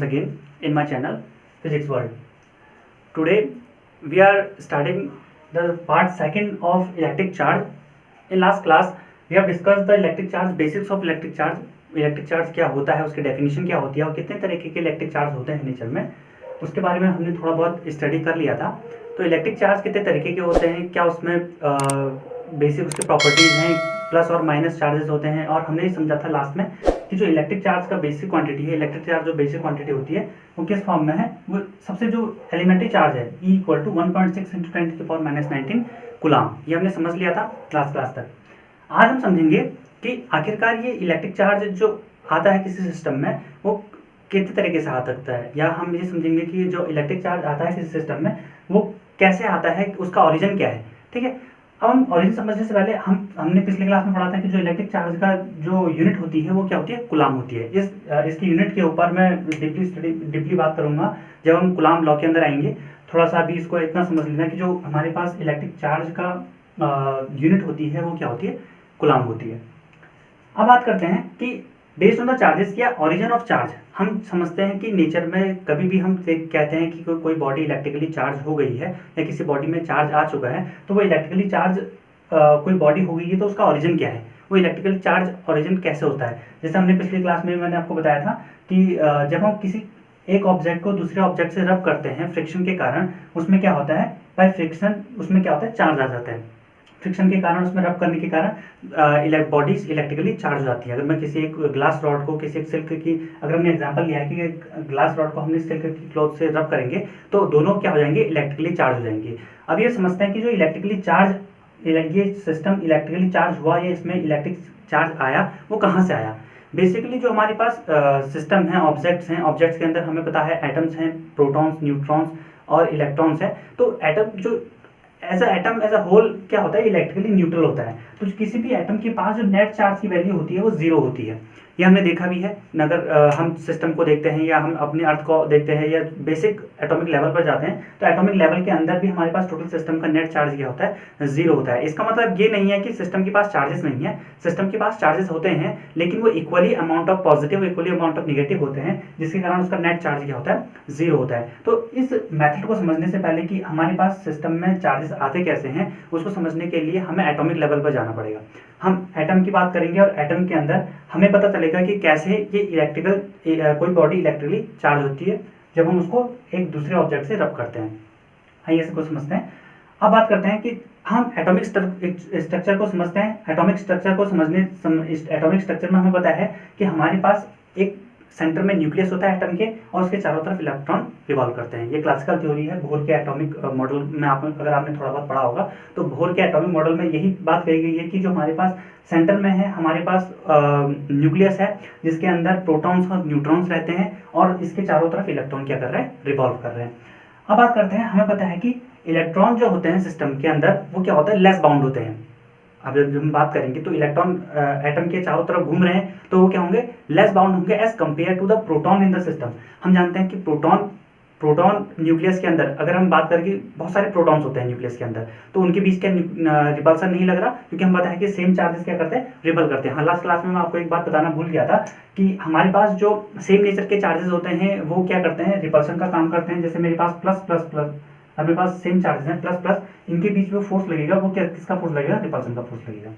again in my channel Physics World. Today we are starting the part second of electric charge. In last class we have discussed the electric charge, basics of electric charge. Electric charge क्या होता है, उसकी definition क्या होती है और कितने तरीके के इलेक्ट्रिक चार्ज होते हैं नेचर में, उसके बारे में हमने थोड़ा बहुत स्टडी कर लिया था. तो इलेक्ट्रिक चार्ज कितने तरीके के होते हैं, क्या उसमें बेसिक उसके प्रॉपर्टीज़ हैं, प्लस और माइनस चार्जेस होते हैं. और हमने ये समझा था लास्ट में कि जो इलेक्ट्रिक चार्ज का बेसिक क्वांटिटी है, इलेक्ट्रिक चार्ज जो बेसिक क्वांटिटी होती है वो किस फॉर्म में है, वो सबसे जो एलिमेंट्री चार्ज है E = 1.6 × 10⁻19 कूलाम. ये हमने समझ लिया था क्लास तक. आज हम समझेंगे कि आखिरकार ये इलेक्ट्रिक चार्ज जो आता है किसी सिस्टम में वो कितने तरीके से आ सकता है, या हम ये समझेंगे कि जो इलेक्ट्रिक चार्ज आता है किसी सिस्टम में वो कैसे आता है, उसका ओरिजिन क्या है. ठीक है, अब हम ओरिजिन समझने से पहले हमने पिछले क्लास में पढ़ा था कि जो इलेक्ट्रिक चार्ज का जो यूनिट होती है वो क्या होती है, कूलाम होती है. इसकी यूनिट के ऊपर मैं डीपली बात करूंगा जब हम कूलाम लॉ के अंदर आएंगे. थोड़ा सा अभी इसको इतना समझ लेना कि जो हमारे पास इलेक्ट्रिक चार्ज का यूनिट होती है वो क्या होती है, कूलाम होती है. अब बात करते हैं कि बेस्ड ऑन द चार्जेस या ओरिजिन ऑफ चार्ज. हम समझते हैं कि नेचर में कभी भी हम कहते हैं कि कोई बॉडी इलेक्ट्रिकली चार्ज हो गई है या किसी बॉडी में चार्ज आ चुका है, तो वो इलेक्ट्रिकली चार्ज कोई बॉडी हो गई है, तो उसका ओरिजिन क्या है, वो इलेक्ट्रिकल चार्ज ओरिजिन कैसे होता है. जैसे हमने पिछली क्लास में मैंने आपको बताया था कि जब हम किसी एक ऑब्जेक्ट को दूसरे ऑब्जेक्ट से रब करते हैं फ्रिक्शन के कारण, उसमें क्या होता है, बाय फ्रिक्शन उसमें क्या होता है, चार्ज आ जाता है. फ्रिक्शन के कारण उसमें रब करने के कारण बॉडीज इलेक्ट्रिकली चार्ज हो जाती है. अगर मैं किसी एक ग्लास रॉड को किसी एक सिल्क की, अगर हमने एग्जांपल लिया है कि ग्लास रॉड को हमने सिल्क की क्लॉथ से रब करेंगे तो दोनों क्या हो जाएंगे, इलेक्ट्रिकली चार्ज हो जाएंगे. अब ये समझते हैं कि जो इलेक्ट्रिकली चार्ज, ये सिस्टम इलेक्ट्रिकली चार्ज हुआ या इसमें इलेक्ट्रिक चार्ज आया, वो कहाँ से आया. बेसिकली जो हमारे पास सिस्टम है, ऑब्जेक्ट्स हैं, ऑब्जेक्ट्स के अंदर हमें पता है एटम्स हैं, प्रोटॉन्स, न्यूट्रॉन्स और इलेक्ट्रॉन्स हैं. तो एटम जो एज अ होल क्या होता है, इलेक्ट्रिकली न्यूट्रल होता है. तो किसी भी एटम के पास जो नेट चार्ज की वैल्यू होती है वो जीरो होती है. ये हमने देखा भी है. अगर हम सिस्टम को देखते हैं या हम अपने अर्थ को देखते हैं या बेसिक एटॉमिक लेवल पर जाते हैं, तो एटॉमिक लेवल के अंदर भी हमारे पास टोटल सिस्टम का नेट चार्ज क्या होता है, जीरो होता है. इसका मतलब ये नहीं है कि सिस्टम के पास चार्जेस नहीं है. सिस्टम के पास चार्जेस होते हैं, लेकिन वो equally amount of positive, equally amount of negative होते हैं, जिसके कारण उसका नेट चार्ज क्या होता है, जीरो होता है. तो इस मेथड को समझने से पहले कि हमारे पास सिस्टम में चार्जेस आते कैसे हैं, उसको समझने के लिए हमें एटॉमिक लेवल पर जाना पड़ेगा. हम एटम की बात करेंगे और एटम के अंदर हमें पता चलेगा कि कैसे ये कोई बॉडी इलेक्ट्रिकली चार्ज होती है जब हम उसको एक दूसरे ऑब्जेक्ट से रब करते हैं. आइए इसको समझते हैं. अब बात करते हैं कि हम एटॉमिक स्ट्रक्चर को समझते हैं. एटॉमिक स्ट्रक्चर में हमें पता है कि हमारे पास एक सेंटर में न्यूक्लियस होता है एटम के, और उसके चारों तरफ इलेक्ट्रॉन रिवॉल्व करते हैं. ये क्लासिकल थ्योरी है. बोहर के एटॉमिक मॉडल में अगर आपने थोड़ा बहुत पढ़ा होगा तो बोहर के एटॉमिक मॉडल में यही बात कही गई है कि जो हमारे पास सेंटर में है, हमारे पास न्यूक्लियस है जिसके अंदर प्रोटॉन्स और न्यूट्रॉन्स रहते हैं, और इसके चारों तरफ इलेक्ट्रॉन क्या कर रहे हैं, रिवॉल्व कर रहे हैं. अब बात करते हैं, हमें पता है कि इलेक्ट्रॉन जो होते हैं सिस्टम के अंदर वो क्या होता है, लेस बाउंड होते हैं. अब जब हम बात करेंगे तो इलेक्ट्रॉन एटम के चारों तरफ घूम रहे हैं तो वो क्या होंगे, लेस बाउंड होंगे as compare to the proton in the system. हम जानते हैं कि प्रोटॉन न्यूक्लियस के अंदर, अगर हम बात करें कि बहुत सारे प्रोटॉन्स होते हैं न्यूक्लियस के अंदर, तो उनके बीच क्या रिपल्सन नहीं लग रहा, क्योंकि हम पता है कि सेम चार्जेस क्या करते हैं, रिपल करते हैं. हाँ, लास्ट क्लास में मैं आपको एक बात बताना भूल गया था कि हमारे पास जो सेम नेचर के चार्जेस होते हैं वो क्या करते हैं, रिपल्सन का काम करते हैं. जैसे मेरे पास प्लस प्लस प्लस, अब मेरे पास सेम चार्जेस हैं प्लस प्लस, इनके बीच में फोर्स लगेगा, वो क्या, किसका फोर्स लगेगा, रिपल्सन का फोर्स लगेगा.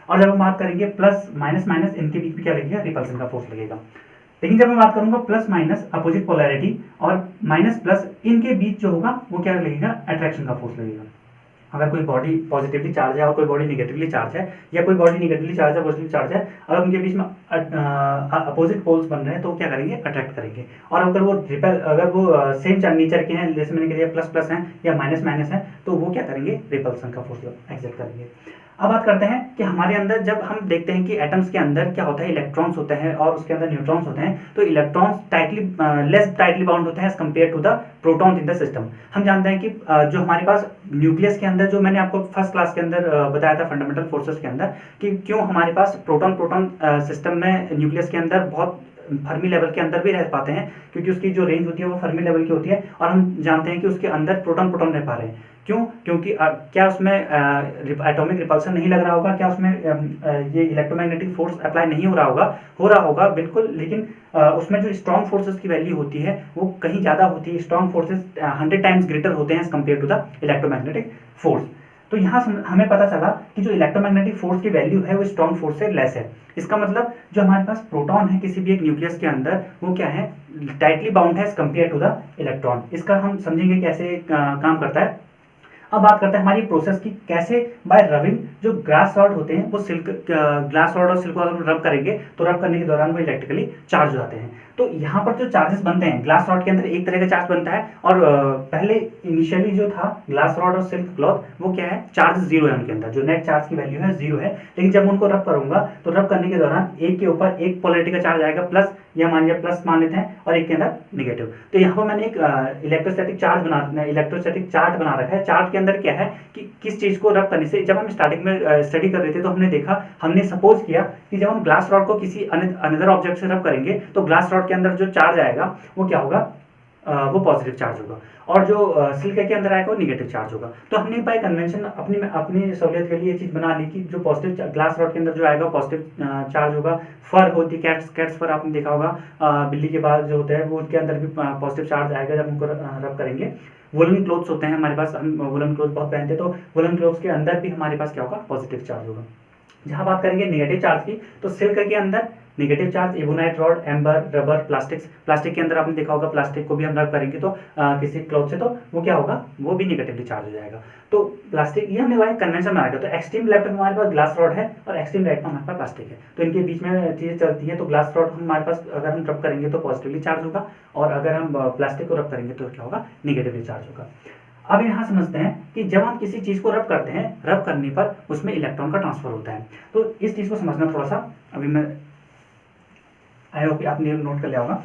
और जब हम बात करेंगे प्लस माइनस माइनस, इनके बीच में क्या लगेगा, रिपल्सन का फोर्स लगेगा. लेकिन जब मैं बात करूंगा प्लस माइनस अपोजिट पोलैरिटी और माइनस प्लस, इनके बीच जो होगा वो क्या लगेगा, अट्रैक्शन का फोर्स लगेगा. अगर कोई बॉडी पॉजिटिवली चार्ज है और कोई बॉडी निगेटिवली चार्ज है, या कोई बॉडी निगेटिवली चार्ज है पॉजिटिवली चार्ज है, अगर उनके बीच में अपोजिट पोल्स बन रहे हैं तो क्या करेंगे, अट्रैक्ट करेंगे. और अगर वो सेम नेचर के हैं, जैसे मैंने कहा प्लस प्लस हैं या माइनस माइनस हैं, तो वो क्या करेंगे, रिपल्सन का फोर्स एक्सर्ट करेंगे. अब बात करते हैं कि हमारे अंदर जब हम देखते हैं कि एटम्स के अंदर क्या होता है, इलेक्ट्रॉन्स होते हैं और उसके अंदर न्यूट्रॉन्स होते हैं, तो इलेक्ट्रॉन्स लेस टाइटली बाउंड होते हैं as compare to the proton in the system. हम जानते हैं कि जो हमारे पास न्यूक्लियस के अंदर, जो मैंने आपको फर्स्ट क्लास के अंदर बताया था फंडामेंटल फोर्सेस के अंदर, कि क्यों हमारे पास प्रोटॉन सिस्टम में न्यूक्लियस के अंदर बहुत फर्मी लेवल के अंदर भी रह पाते हैं, क्योंकि उसकी जो रेंज होती है वो फर्मी लेवल की होती है, और हम जानते हैं कि उसके अंदर प्रोटॉन रह पा रहे हैं. क्यों? क्योंकि क्या उसमें एटॉमिक रिपल्सन नहीं लग रहा होगा, क्या उसमें ये इलेक्ट्रोमैग्नेटिक फोर्स अप्लाई नहीं हो रहा होगा बिल्कुल, लेकिन उसमें जो स्ट्रॉन्ग फोर्सेस की वैल्यू होती है वो कहीं ज़्यादा होती है। स्ट्रॉन्ग फोर्सेस 100 टाइम्स ग्रेटर होते हैं as compare to the electromagnetic force. तो यहाँ हमें पता चला कि जो इलेक्ट्रोमैग्नेटिक फोर्स की वैल्यू है वो स्ट्रॉन्ग फोर्स से लेस है। इसका मतलब जो हमारे पास प्रोटॉन है किसी भी एक न्यूक्लियस के अंदर, वो क्या है, टाइटली बाउंड है as compare to the electron. इसका हम समझेंगे कैसे काम करता है। अब बात करते हैं हमारी प्रोसेस की, कैसे बाय रबिंग जो ग्लास रॉड होते हैं वो सिल्क ग्लास रॉड और सिल्क को अगर रब करेंगे तो रब करने के दौरान वो इलेक्ट्रिकली चार्ज हो जाते हैं। तो यहाँ पर जो चार्जेस बनते हैं ग्लास रॉड के अंदर एक तरह का चार्ज बनता है, और पहले इनिशियली जो था ग्लास रॉड और सिल्क क्लॉथ वो क्या है, चार्ज जीरो है उनके अंदर, जो नेट चार्ज की वैल्यू है जीरो है। लेकिन जब उनको रब करूंगा तो रब करने के दौरान एक के ऊपर एक पोलैरिटी का चार्ज आएगा प्लस, या मान लिया प्लस मान लेते हैं, और एक के अंदर निगेटिव। तो यहाँ पर मैंने एक इलेक्ट्रोस्टैटिक चार्ट बना रखा है। चार्ट के अंदर क्या है कि किस चीज को रब करने से, जब हम स्टार्टिंग में स्टडी कर रहे थे तो हमने देखा, हमने सपोज किया कि जब हम ग्लास रॉड को किसी अनदर ऑब्जेक्ट से रब करेंगे तो ग्लास रॉड के अंदर जो चार्ज आएगा वो क्या होगा, वो पॉजिटिव चार्ज होगा, और जो सिल्क के अंदर आएगा वो निगेटिव चार्ज होगा। तो हमने बाय कन्वेंशन अपनी सहूलियत के लिए ये चीज बना ली कि जो पॉजिटिव ग्लास रॉड के अंदर जो आएगा पॉजिटिव चार्ज होगा। फर होती है, कैट्स फर आपने देखा होगा, बिल्ली के बाल जो होते हैं वो उनके अंदर भी पॉजिटिव चार्ज आएगा जब उनको रब करेंगे। वुलन क्लोथ्स होते हैं हमारे पास, हम वुलन क्लोथ बहुत पहनते हैं, तो वुलन क्लोथ्स के अंदर भी हमारे पास क्या होगा, पॉजिटिव चार्ज होगा। जहां बात करेंगे नेगेटिव चार्ज की, तो सिल्क के अंदर negative charge ebonite rod, amber, rubber, plastic के अंदर आपने देखा होगा, प्लास्टिक को भी हम रब करेंगे तो किसी क्लॉथ से, तो वो क्या होगा, वो भी नेगेटिवली चार्ज हो जाएगा। तो प्लास्टिक, ये हमने वही कन्वेंशन में आ गया। तो एक्सट्रीम लेफ्ट में हमारे पास ग्लास रॉड है और एक्सट्रीम राइट में हमारे पास प्लास्टिक है, तो इनके बीच में चीजें चलती है। तो ग्लास रॉड हमारे पास अगर हम रब करेंगे तो पॉजिटिवली चार्ज होगा, और अगर हम प्लास्टिक को रब करेंगे तो क्या होगा, निगेटिवली चार्ज होगा। अब यहाँ समझते हैं कि जब हम किसी चीज को रब करते हैं, रब करने पर उसमें इलेक्ट्रॉन का ट्रांसफर होता है। तो इस चीज को समझना थोड़ा सा, अभी मैं आई होप आपने नोट कर लिया होगा।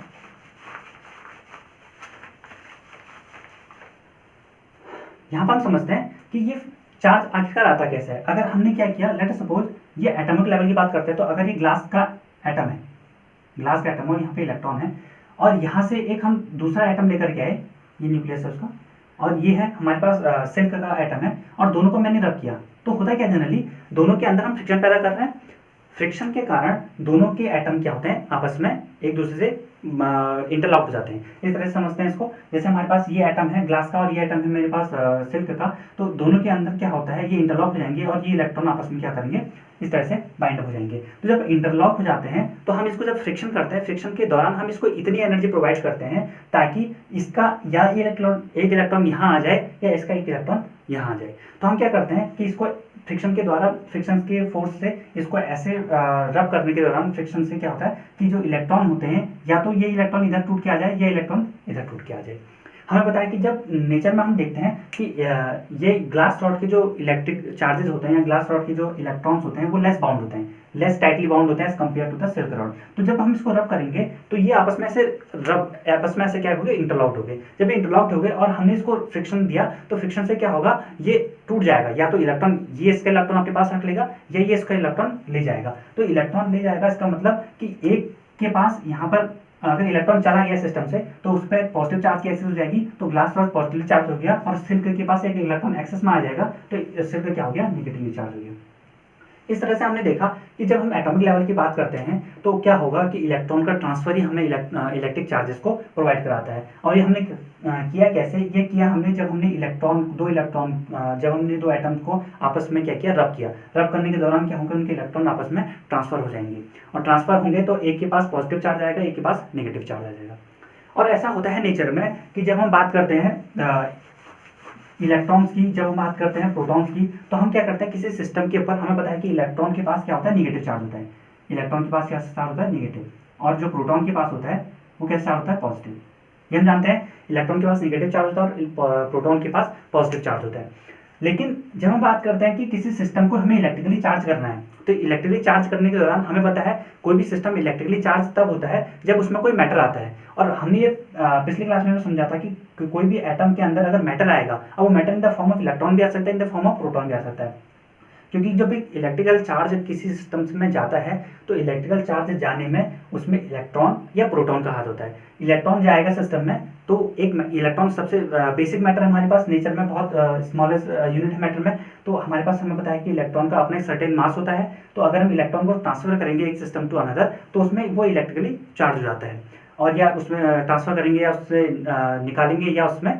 यहाँ पर हम समझते हैं कि ये चार्ज आखिरकार आता कैसे है। अगर हमने क्या किया, लेट अस सपोज ये एटॉमिक लेवल की बात करते हैं, तो अगर ये ग्लास का एटम है, ग्लास का एटम, और यहाँ पे इलेक्ट्रॉन है, और यहाँ से एक हम दूसरा एटम लेकर के आए, ये न्यूक्लियस है उसका, और ये है हमारे पास सिल्क का एटम है, और दोनों को मैंने रब किया, तो होता क्या, जनरली दोनों के अंदर हम फ्रिक्शन पैदा कर रहे हैं। फ्रिक्शन के कारण दोनों के एटम क्या होते हैं, आपस में एक दूसरे से इंटरलॉक हो जाते हैं। इस तरह से समझते हैं इसको, जैसे हमारे पास ये एटम है ग्लास का और ये एटम है मेरे पास सिल्क का, तो दोनों के अंदर क्या होता है, ये इंटरलॉक हो जाएंगे और ये इलेक्ट्रॉन आपस में क्या करेंगे, इस तरह से बाइंड हो जाएंगे। तो जब इंटरलॉक हो जाते हैं तो हम इसको जब फ्रिक्शन करते हैं, फ्रिक्शन के दौरान हम इसको इतनी एनर्जी प्रोवाइड करते हैं ताकि इसका या एक इलेक्ट्रॉन यहाँ आ जाए या इसका एक इलेक्ट्रॉन यहाँ आ जाए। तो हम क्या करते हैं कि इसको फ्रिक्शन के द्वारा, फ्रिक्शन के फोर्स से इसको ऐसे रब करने के दौरान फ्रिक्शन से क्या होता है कि जो इलेक्ट्रॉन होते हैं, या तो ये इलेक्ट्रॉन इधर टूट के आ जाए या इलेक्ट्रॉन इधर टूट के आ जाए। हमें पता है कि जब नेचर में हम देखते हैं कि ये ग्लास रॉड के जो इलेक्ट्रिक चार्जेस होते हैं या ग्लास रॉड के जो इलेक्ट्रॉन्स होते हैं वो लेस बाउंड होते हैं, लेस टाइटली बाउंड होते हैं as compare to the silk rod. तो जब हम इसको रब करेंगे तो ये आपस में ऐसे क्या होंगे, इंटरलॉक्ड हो गए। जब ये इंटरलॉक्ड हो गए और हमने इसको फ्रिक्शन दिया तो फ्रिक्शन से क्या होगा, ये टूट जाएगा, या तो इलेक्ट्रॉन ये इसका इलेक्ट्रॉन अपने पास रख लेगा या ये इसका इलेक्ट्रॉन ले जाएगा। तो इलेक्ट्रॉन ले जाएगा, इसका मतलब कि एक के पास यहाँ पर अगर इलेक्ट्रॉन चला गया सिस्टम से तो उस पर पॉजिटिव चार्ज की एक्सेस हो जाएगी, तो ग्लास रॉड पॉजिटिवली चार्ज हो गया, और सिल्क के पास एक इलेक्ट्रॉन एक्सेस में आ जाएगा तो सिल्क क्या हो गया, निगेटिवली चार्ज हो गया। इस तरह से हमने देखा कि जब हम एटॉमिक लेवल की बात करते हैं तो क्या होगा कि इलेक्ट्रॉन का ट्रांसफर ही हमें इलेक्ट्रिक चार्जेस को प्रोवाइड कराता है। और ये हमने किया कैसे, ये किया हमने जब हमने जब हमने दो एटम्स को आपस में क्या किया, रब करने के दौरान क्या होगा, उनके इलेक्ट्रॉन आपस में ट्रांसफर हो जाएंगे, और ट्रांसफर होंगे तो एक के पास पॉजिटिव चार्ज आएगा, एक के पास नेगेटिव चार्ज आ जाएगा। और ऐसा होता है नेचर में कि जब हम बात करते हैं इलेक्ट्रॉन्स की, जब हम बात करते हैं प्रोटॉन्स की, तो हम क्या करते हैं किसी सिस्टम के ऊपर, हमें पता है कि इलेक्ट्रॉन के पास क्या होता है, निगेटिव चार्ज होता है, इलेक्ट्रॉन के पास क्या चार्ज होता है, निगेटिव, और जो प्रोटॉन के पास होता है वो कैसा चार्ज होता है, पॉजिटिव। ये हम जानते हैं, इलेक्ट्रॉन के पास निगेटिव चार्ज होता है और प्रोटॉन के पास पॉजिटिव चार्ज होता है। लेकिन जब हम बात करते हैं कि किसी सिस्टम को हमें इलेक्ट्रिकली चार्ज करना है, तो इलेक्ट्रिकली चार्ज करने के दौरान हमें पता है कोई भी सिस्टम इलेक्ट्रिकली चार्ज तब होता है जब उसमें कोई मैटर आता है। और हमने ये पिछली क्लास में समझा था कि कोई भी एटम के अंदर अगर मैटर आएगा, अब वो matter in the form of electron भी आ सकता है, in the form of proton भी आ सकता है। क्योंकि जब एक इलेक्ट्रिकल चार्ज किसी सिस्टम में जाता है तो इलेक्ट्रिकल चार्ज जाने में उसमें इलेक्ट्रॉन या प्रोटॉन का हाथ होता है। इलेक्ट्रॉन जाएगा सिस्टम में तो एक इलेक्ट्रॉन सबसे बेसिक मैटर है हमारे पास, नेचर में बहुत स्मॉलेस्ट यूनिट है मैटर में। तो हमारे पास हमें पता है कि इलेक्ट्रॉन का अपना एक सर्टेन मास होता है, तो अगर हम इलेक्ट्रॉन को ट्रांसफर करेंगे एक सिस्टम टू अनदर तो उसमें वो इलेक्ट्रिकली चार्ज हो जाता है, और या उसमें ट्रांसफर करेंगे या उससे निकालेंगे या उसमें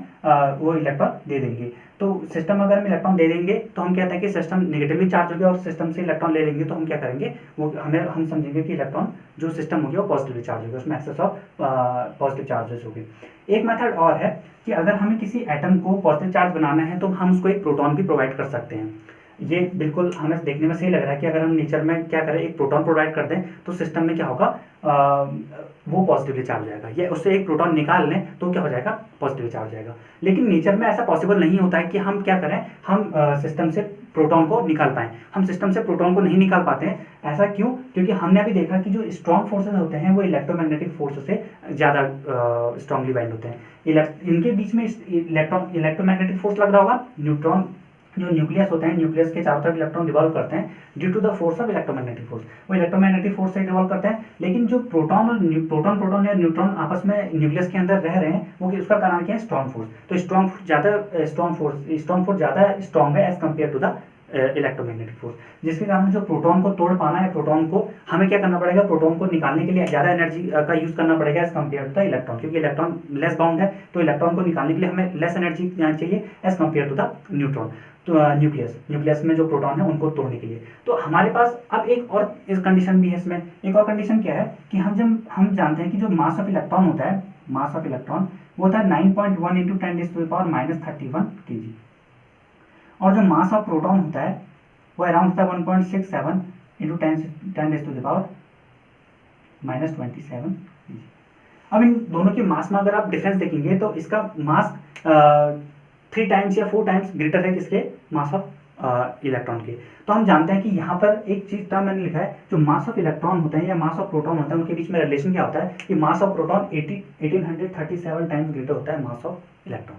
वो इलेक्ट्रॉन दे देंगे। तो सिस्टम अगर हम इलेक्ट्रॉन दे देंगे तो हम कहते हैं कि सिस्टम नेगेटिवली चार्ज हो गया, और सिस्टम से इलेक्ट्रॉन ले लेंगे तो हम क्या करेंगे, वो हम समझेंगे कि इलेक्ट्रॉन जो सिस्टम हो गया वो पॉजिटिवली चार्ज हो गया, उसमें एक्सेस ऑफ पॉजिटिव चार्जेस हो गए। एक मेथड और है कि अगर हमें किसी एटम को पॉजिटिव चार्ज बनाना है तो हम उसको एक प्रोटॉन भी प्रोवाइड कर सकते हैं। ये बिल्कुल हमें देखने में सही लग रहा है कि अगर हम नेचर में क्या करें, एक प्रोटॉन प्रोवाइड कर दें तो सिस्टम में क्या होगा, वो पॉजिटिवली चार्ज हो जाएगा, या उससे एक प्रोटॉन निकाल लें तो क्या हो जाएगा, पॉजिटिवली चार्ज हो जाएगा। लेकिन नेचर में ऐसा पॉसिबल नहीं होता है कि हम क्या करें, हम सिस्टम से प्रोटॉन को निकाल पाएँ। हम सिस्टम से प्रोटॉन को नहीं निकाल पाते हैं। ऐसा क्यों? क्योंकि हमने अभी देखा कि जो स्ट्रॉन्ग फोर्सेज होते हैं वो इलेक्ट्रोमैग्नेटिक फोर्स से ज़्यादा स्ट्रांगली बाइंड होते हैं। इनके बीच में इलेक्ट्रोमैग्नेटिक फोर्स लग रहा होगा। न्यूट्रॉन जो न्यूक्लियस होते हैं, न्यूक्लियस के चारों तरफ इलेक्ट्रॉन रिवॉल्व करते हैं due to the force of electromagnetic force, वो इलेक्ट्रोमैग्नेटिक फोर्स से रिवॉल्व करते हैं। लेकिन जो प्रोटॉन या न्यूट्रॉन आपस में न्यूक्लियस के अंदर रह रहे हैं, वो उसका कारण क्या है, स्ट्रॉन्ग फोर्स। तो स्ट्रॉन्ग फोर्स ज़्यादा स्ट्रॉन्ग है as compare to the electromagnetic force, जिसके कारण जो प्रोटॉन को तोड़ पाना है, प्रोटॉन को हमें क्या करना पड़ेगा, प्रोटॉन को निकालने के लिए ज़्यादा एनर्जी का यूज़ करना पड़ेगा as compare to the electron, क्योंकि इलेक्ट्रॉन लेस बाउंड है तो इलेक्ट्रॉन को निकालने के लिए हमें लेस एनर्जी चाहिए as compare to the neutron. तो न्यूक्लियस में जो प्रोटॉन है उनको तोड़ने के लिए। तो हमारे पास अब एक और इस कंडीशन भी है, इसमें एक और कंडीशन क्या है कि हम जानते हैं कि जो मास ऑफ इलेक्ट्रॉन होता है, मास ऑफ इलेक्ट्रॉन वो होता है 9.1 × 10⁻³ kg, और जो मास ऑफ प्रोटॉन होता है वो अराउंड होता है 1.67 × 10⁻27 kg। अब इन दोनों के मास में अगर आप डिफरेंस देखेंगे तो इसका मास 3 टाइम्स या 4 टाइम्स ग्रेटर है किसके, मास ऑफ इलेक्ट्रॉन के। तो हम जानते हैं कि यहाँ पर एक चीज टर्म मैंने लिखा है, जो मास ऑफ इलेक्ट्रॉन होते हैं या मास ऑफ प्रोटॉन होता है उनके बीच में रिलेशन क्या होता है कि mass of proton 1837 times greater होता है मास ऑफ इलेक्ट्रॉन।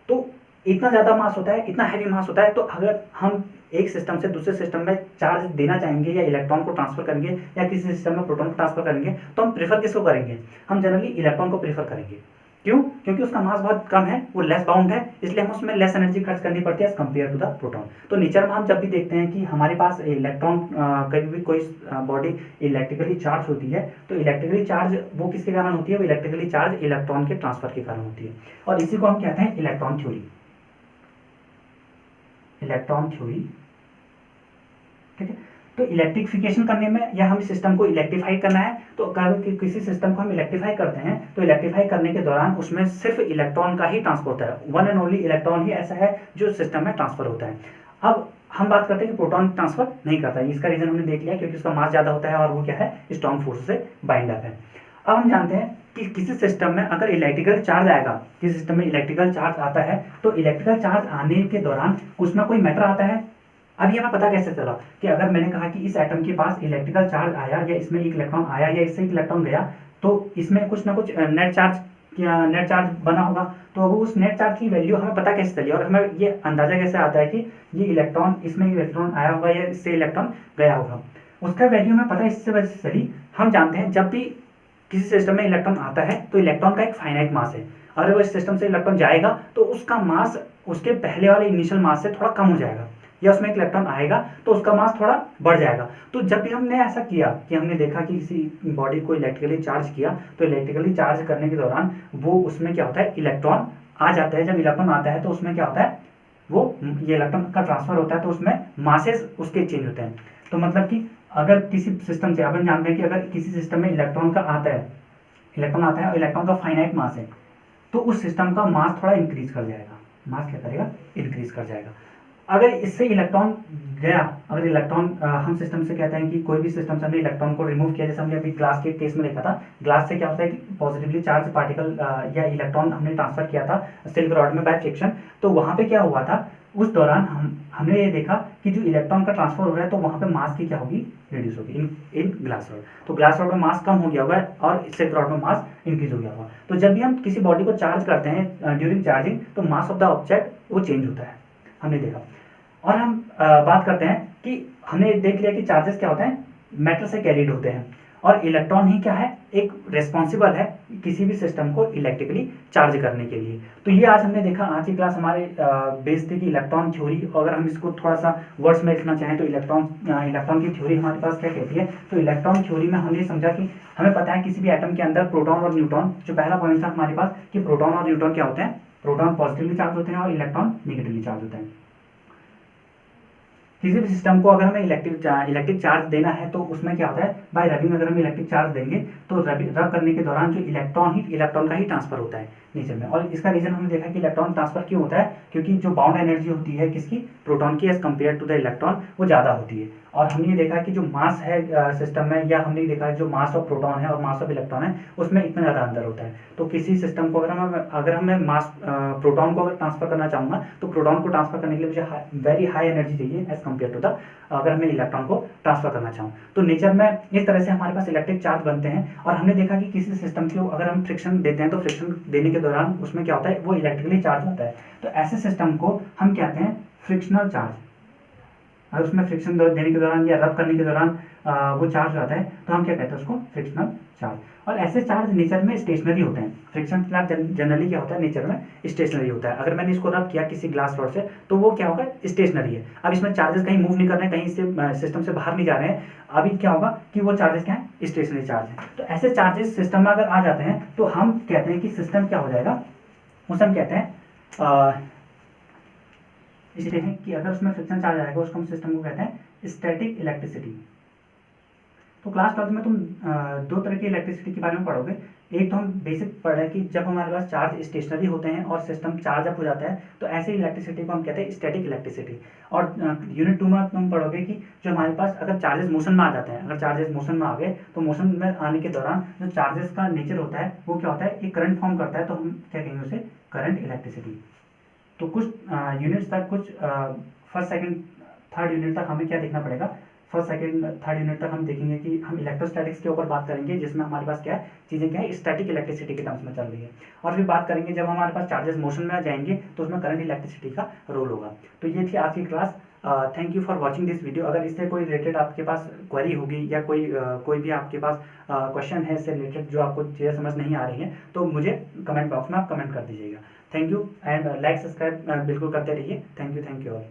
तो इतना ज़्यादा मास होता है, इतना हैवी मास होता है, तो अगर हम एक सिस्टम से दूसरे सिस्टम में चार्ज देना चाहेंगे या इलेक्ट्रॉन को ट्रांसफर करेंगे या किसी सिस्टम में प्रोटॉन को ट्रांसफर करेंगे तो हम प्रेफर किसको करेंगे, हम जनरली इलेक्ट्रॉन को प्रेफर करेंगे। क्यों? क्योंकि उसका मास बहुत कम है, वो लेस बाउंड है, इसलिए हम उसमें लेस एनर्जी खर्च करनी पड़ती है as compare to the proton. तो नेचर में हम जब भी देखते हैं कि हमारे पास इलेक्ट्रॉन, कभी भी कोई बॉडी इलेक्ट्रिकली चार्ज होती है तो इलेक्ट्रिकली चार्ज वो किसके कारण होती है, वो इलेक्ट्रिकली चार्ज इलेक्ट्रॉन के ट्रांसफर के कारण होती है, और इसी को हम कहते हैं इलेक्ट्रॉन थ्योरी। इलेक्ट्रॉन थ्योरी, ठीक है। तो इलेक्ट्रिफिकेशन करने में या हम सिस्टम को इलेक्ट्रीफाई करना है तो किसी सिस्टम को हम इलेक्ट्रीफाई करते हैं तो इलेक्ट्रीफाई करने के दौरान उसमें सिर्फ इलेक्ट्रॉन का ही ट्रांसफर होता है, वन एंड ओनली इलेक्ट्रॉन ही ऐसा है जो सिस्टम में ट्रांसफर होता है। अब हम बात करते हैं कि प्रोटॉन ट्रांसफर नहीं करता है, इसका रीजन हमने देख लिया क्योंकि उसका मास ज़्यादा होता है और वो क्या है, स्ट्रॉन्ग फोर्स से बाइंड अप है। अब हम जानते हैं कि किसी सिस्टम में अगर इलेक्ट्रिकल चार्ज आएगा, किसी सिस्टम में इलेक्ट्रिकल चार्ज आता है तो इलेक्ट्रिकल चार्ज आने के दौरान कुछ ना कोई मैटर आता है। अब ये हमें पता कैसे चला कि अगर मैंने कहा कि इस एटम के पास इलेक्ट्रिकल चार्ज आया या इसमें एक इलेक्ट्रॉन आया या इससे एक इलेक्ट्रॉन गया तो इसमें कुछ ना कुछ नेट चार्ज बना होगा, तो वो उस नेट चार्ज की वैल्यू हमें पता कैसे चली और हमें ये अंदाजा कैसे आता है कि ये इलेक्ट्रॉन, इसमें इलेक्ट्रॉन आया होगा या इससे इलेक्ट्रॉन गया होगा, उसका वैल्यू हमें पता इससे वजह से चली। हम जानते हैं जब भी किसी सिस्टम में इलेक्ट्रॉन आता है तो इलेक्ट्रॉन का एक फाइनाइट मास है, अगर वो इस सिस्टम से इलेक्ट्रॉन जाएगा तो उसका मास उसके पहले वाले इनिशियल मास से थोड़ा कम हो जाएगा, या उसमें एक इलेक्ट्रॉन आएगा तो उसका मास थोड़ा बढ़ जाएगा। तो जब भी हमने ऐसा किया कि हमने देखा कि किसी बॉडी को इलेक्ट्रिकली चार्ज किया तो इलेक्ट्रिकली चार्ज करने के दौरान वो उसमें क्या होता है, इलेक्ट्रॉन आ जाता है। जब इलेक्ट्रॉन आता है तो उसमें क्या होता है, वो ये इलेक्ट्रॉन का ट्रांसफर होता है तो उसमें मासेस उसके चेंज होते हैं। तो मतलब कि अगर किसी सिस्टम से, अपन जानते हैं कि अगर किसी सिस्टम में इलेक्ट्रॉन आता है और इलेक्ट्रॉन का फाइनाइट मास है तो उस सिस्टम का मास थोड़ा इंक्रीज कर जाएगा, मास क्या करेगा, इंक्रीज कर जाएगा। अगर इससे इलेक्ट्रॉन गया, अगर इलेक्ट्रॉन हम सिस्टम से कहते हैं कि कोई भी सिस्टम से हमने इलेक्ट्रॉन को रिमूव किया, जैसे हमने अभी ग्लास के केस में देखा था, ग्लास से क्या होता है कि पॉजिटिवली चार्ज पार्टिकल या इलेक्ट्रॉन हमने ट्रांसफर किया था सिल्क रॉड में बाय फ्रिक्शन, तो वहाँ पे क्या हुआ था, उस दौरान हमने ये देखा कि जो इलेक्ट्रॉन का ट्रांसफर हो रहा है तो वहाँ पे मास की क्या होगी, रिड्यूस होगी इन ग्लास रॉड। तो ग्लास रॉड में मास कम हो गया होगा और सिल्क रॉड में मास इंक्रीज हो गया होगा। तो जब भी हम किसी बॉडी को चार्ज करते हैं ड्यूरिंग चार्जिंग तो मास ऑफ द ऑब्जेक्ट वो चेंज होता है, हमने देखा। और हम बात करते हैं कि हमने देख लिया कि चार्जेस क्या होते हैं, मैटर से कैरिड होते हैं, और इलेक्ट्रॉन ही क्या है, एक रिस्पॉन्सिबल है किसी भी सिस्टम को इलेक्ट्रिकली चार्ज करने के लिए। तो ये आज हमने देखा, आज की क्लास हमारे बेस थी कि इलेक्ट्रॉन थ्योरी, अगर हम इसको थोड़ा सा वर्ड्स में लिखना चाहें तो इलेक्ट्रॉन की थ्योरी हमारे पास क्या कहती है। तो इलेक्ट्रॉन थ्योरी में हमने समझा कि हमें पता है किसी भी एटम के अंदर प्रोटॉन और न्यूट्रॉन, जो पहला पॉइंट था हमारे पास कि प्रोटॉन और न्यूट्रॉन क्या होते हैं, प्रोटॉन पॉजिटिवली चार्ज होते हैं और इलेक्ट्रॉन निगेटिवली चार्ज होते हैं। किसी भी सिस्टम को अगर हमें इलेक्ट्रिक चार्ज देना है तो उसमें क्या होता है, बाय रबिंग अगर हम इलेक्ट्रिक चार्ज देंगे तो रब करने के दौरान जो इलेक्ट्रॉन का ही ट्रांसफर होता है नेचर में। और इसका रीजन हमने देखा कि इलेक्ट्रॉन ट्रांसफर क्यों होता है, क्योंकि जो बाउंड एनर्जी होती है किसकी, प्रोटॉन की, as compare to the electron, वो ज़्यादा होती है। और हमने ये देखा कि जो मास है सिस्टम में, या हमने देखा जो मास ऑफ प्रोटॉन है और मास ऑफ इलेक्ट्रॉन है उसमें इतना ज़्यादा अंतर होता है। तो किसी सिस्टम को अगर हमें मास प्रोटॉन को अगर ट्रांसफर करना चाहूँगा तो प्रोटॉन को ट्रांसफर करने के लिए मुझे वेरी हाई एनर्जी चाहिए एज कम्पेयर टू द, अगर मैं इलेक्ट्रॉन को ट्रांसफर करना चाहूँ। तो नेचर में इस तरह से हमारे पास इलेक्ट्रिक चार्ज बनते हैं। और हमने देखा कि किसी सिस्टम को अगर हम फ्रिक्शन देते हैं तो फ्रिक्शन देने के दौरान उसमें क्या होता है, वो इलेक्ट्रिकली चार्ज होता है। तो ऐसे सिस्टम को हम कहते हैं फ्रिक्शनल चार्ज। अगर उसमें फ्रिक्शन देने के दौरान या रब करने के दौरान वो चार्ज हो जाता है तो हम क्या कहते हैं उसको, फ्रिक्शनल चार्ज। और ऐसे चार्ज नेचर में स्टेशनरी होते हैं। फ्रिक्शन चार्ज जनरली क्या होता है, नेचर में स्टेशनरी होता है। अगर मैंने इसको रब किया किसी ग्लास रॉड से तो वो क्या होगा, स्टेशनरी है। अब इसमें चार्जेस कहीं मूव नहीं कर रहे हैं, कहीं से सिस्टम से बाहर नहीं जा रहे हैं। अभी क्या होगा कि वो चार्जेस क्या है, स्टेशनरी चार्ज है। तो ऐसे चार्जेस सिस्टम में अगर आ जाते हैं तो हम कहते हैं कि सिस्टम क्या हो जाएगा, उसे हम कहते हैं इसलिए है कि अगर उसमें फ्रिक्शन चार्ज आएगा उसको हम सिस्टम को कहते हैं स्टैटिक इलेक्ट्रिसिटी। तो क्लास 12 में तुम दो तरह की इलेक्ट्रिसिटी के बारे में पढ़ोगे। एक तो हम बेसिक पढ़ रहे हैं कि जब हमारे पास चार्ज स्टेशनरी होते हैं और सिस्टम चार्ज अप हो जाता है तो ऐसे इलेक्ट्रिसिटी को हम कहते हैं स्टैटिक इलेक्ट्रिसिटी। और यूनिट 2 में तुम पढ़ोगे कि जो हमारे पास अगर चार्जेस मोशन में आ जाते हैं, अगर चार्जेस मोशन में आ गए तो मोशन में आने के दौरान जो चार्जेस का नेचर होता है वो क्या होता है, एक करंट फॉर्म करता है। तो हम क्या कहेंगे उसे, करंट इलेक्ट्रिसिटी। तो कुछ यूनिट्स तक, कुछ फर्स्ट सेकंड थर्ड यूनिट तक हमें क्या देखना पड़ेगा, फर्स्ट सेकंड थर्ड यूनिट तक हम देखेंगे कि हम इलेक्ट्रोस्टैटिक्स के ऊपर बात करेंगे, जिसमें हमारे पास क्या है, चीज़ें क्या है, स्टैटिक इलेक्ट्रिसिटी के टर्म्स में चल रही है। और फिर बात करेंगे जब हमारे पास चार्जेस मोशन में आ जाएंगे तो उसमें करंट इलेक्ट्रिसिटी का रोल होगा। तो ये थी आज की class. Thank you for watching this video. अगर इससे कोई रिलेटेड आपके पास क्वेरी होगी या कोई भी आपके पास क्वेश्चन है इससे रिलेटेड जो आपको चीज़ें समझ नहीं आ रही हैं तो मुझे कमेंट बॉक्स में आप कमेंट कर दीजिएगा। Thank you and like subscribe बिल्कुल करते रहिए। Thank you all.